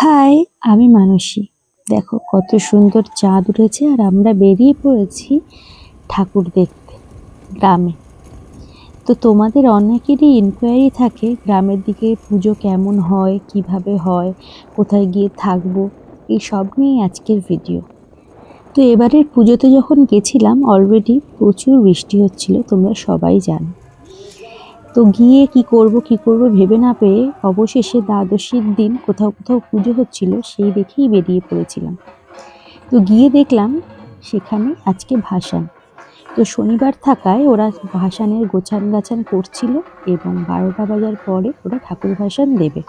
High, আমি মানসী। দেখো কত সুন্দর চাঁদ উঠেছে আর আমরা বেরিয়ে পড়েছি ঠাকুর দেখতে গ্রামে। তো তোমাদের অনেকেরই ইনকোয়ারি থাকে গ্রামের দিকে পুজো কেমন হয়, কিভাবে হয়, কোথায় গিয়ে থাকবো, এই সব নিয়ে আজকের ভিডিও। তো এবারের পুজোতে যখন গেছিলাম অলরেডি প্রচুর বৃষ্টি হচ্ছিল, তোমরা সবাই জানো। তো গিয়ে কি করব ভেবে না পেয়ে অবশেষে দ্বাদশীর দিন কোথাও কোথাও পুজো হচ্ছিল, সেই দেখেই বেরিয়ে পড়েছিলাম। তো গিয়ে দেখলাম সেখানে আজকে ভাসান। তো শনিবার থাকায় ওরা ভাসানের গোছান গাছান করছিল এবং 12টা বাজার পরে ওরা ঠাকুর ভাসান দেবে।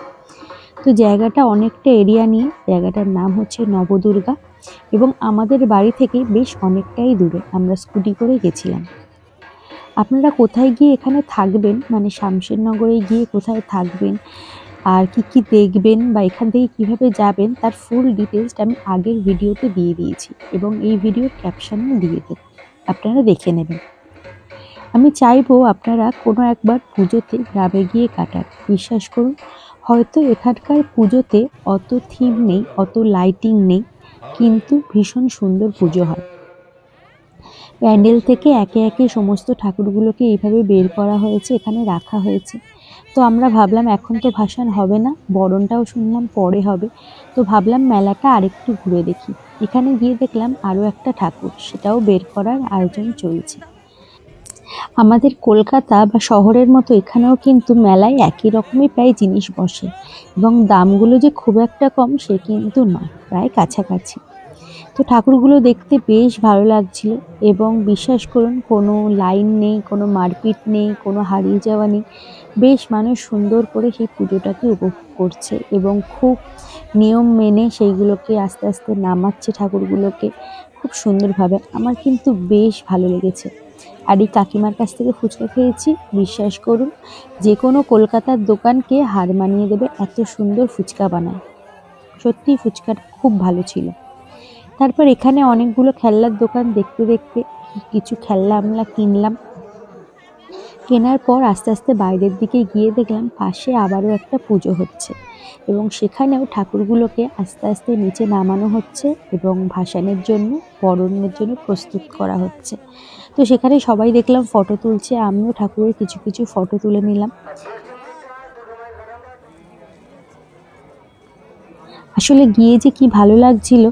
তো জায়গাটা অনেকটা এরিয়া নিয়ে, জায়গাটার নাম হচ্ছে নবদুর্গা এবং আমাদের বাড়ি থেকে বেশ অনেকটাই দূরে, আমরা স্কুটি করে গেছিলাম। আপনারা কোথায় গিয়ে এখানে থাকবেন, মানে শামশেরনগরে গিয়ে কোথায় থাকবেন আর কি দেখবেন বা এখান থেকে কিভাবে যাবেন, তার ফুল ডিটেলসটা আমি আগের ভিডিওতে দিয়ে দিয়েছি এবং এই ভিডিওর ক্যাপশনে দিয়ে দেব, আপনারা দেখে নেবেন। আমি চাইবো আপনারা কোনো একবার পুজোতে গ্রামে গিয়ে কাটান। বিশ্বাস করুন, হয়তো এখানকার পুজোতে অত থিম নেই, অত লাইটিং নেই, কিন্তু ভীষণ সুন্দর পুজো হয়। প্যান্ডেল থেকে একে একে সমস্ত ঠাকুরগুলোকে এইভাবে বের করা হয়েছে, এখানে রাখা হয়েছে। তো আমরা ভাবলাম এখন তো ভাসান হবে না, বরণটাও শুনলাম পরে হবে, তো ভাবলাম মেলাটা আরেকটু ঘুরে দেখি। এখানে গিয়ে দেখলাম আরও একটা ঠাকুর, সেটাও বের করার আয়োজন চলছে। আমাদের কলকাতা বা শহরের মতো এখানেও কিন্তু মেলায় একই রকমই প্রায় জিনিস বসে এবং দামগুলো যে খুব একটা কম সে কিন্তু নয়, প্রায় কাছাকাছি। তো ঠাকুরগুলো দেখতে বেশ ভালো লাগছিল এবং বিশ্বাস করুন কোনো লাইন নেই, কোনো মারপিট নেই, কোনো হারিয়ে যাওয়া নেই। বেশ মানুষ সুন্দর করে সেই পুজোটাকে উপভোগ করছে এবং খুব নিয়ম মেনে সেইগুলোকে আস্তে আস্তে নামাচ্ছে ঠাকুরগুলোকে খুব সুন্দরভাবে। আমার কিন্তু বেশ ভালো লেগেছে। আর এই কাকিমার কাছ থেকে ফুচকা খেয়েছি, বিশ্বাস করুন যে কোনো কলকাতার দোকানকে হার মানিয়ে দেবে, এত সুন্দর ফুচকা বানায়। সত্যিই ফুচকাটা খুব ভালো ছিল। তারপর এখানে অনেকগুলো খেলনার দোকান দেখতে দেখতে কিছু খেলনা আমরা কিনলাম। কেনার পর আস্তে আস্তে বাইরের দিকে গিয়ে দেখলাম পাশে আবারও একটা পুজো হচ্ছে এবং সেখানেও ঠাকুরগুলোকে আস্তে আস্তে নিচে নামানো হচ্ছে এবং ভাসানের জন্য, বরণের জন্য প্রস্তুত করা হচ্ছে। তো সেখানে সবাই দেখলাম ফটো তুলছে, আমিও ঠাকুরের কিছু কিছু ফটো তুলে নিলাম। আসলে গিয়ে যে কি ভালো লাগছিল।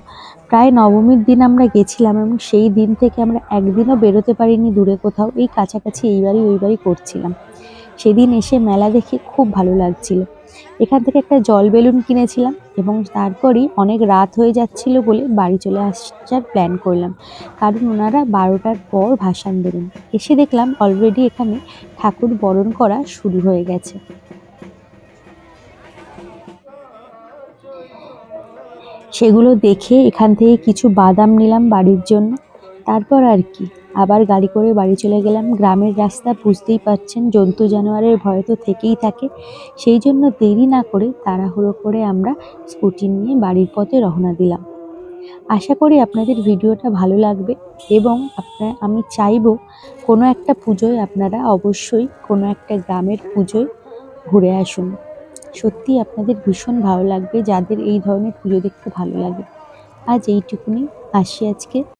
প্রায় নবমীর দিন আমরা গেছিলাম এবং সেই দিন থেকে আমরা একদিনও বেরোতে পারিনি দূরে কোথাও, এই কাছাকাছি এইবারই ওইবারই করছিলাম। সেদিন এসে মেলা দেখে খুব ভালো লাগছিল। এখান থেকে একটা জল বেলুন কিনেছিলাম এবং তারপরই অনেক রাত হয়ে যাচ্ছিল বলে বাড়ি চলে আসার প্ল্যান করলাম, কারণ ওনারা 12টার পর ভাসান দেবেন। এসে দেখলাম অলরেডি এখানে ঠাকুর বরণ করা শুরু হয়ে গেছে। সেগুলো দেখে এখান থেকে কিছু বাদাম নিলাম বাড়ির জন্য। তারপর আর কি, আবার গাড়ি করে বাড়ি চলে গেলাম। গ্রামের রাস্তা বুঝতেই পারছেন, জন্তু জানোয়ারের ভয় তো থেকেই থাকে, সেই জন্য দেরি না করে তাড়াহুড়ো করে আমরা স্কুটি নিয়ে বাড়ির পথে রওনা দিলাম। আশা করি আপনাদের ভিডিওটা ভালো লাগবে এবং আমি চাইবো কোনো একটা পুজোয় আপনারা অবশ্যই কোনো একটা গ্রামের পুজোয় ঘুরে আসুন। সত্যি আপনাদের ভীষণ ভালো লাগবে, যাদের এই ধরনের পুজো দেখতে ভালো লাগে। আজ এইটুকুনি, আসি আজকে।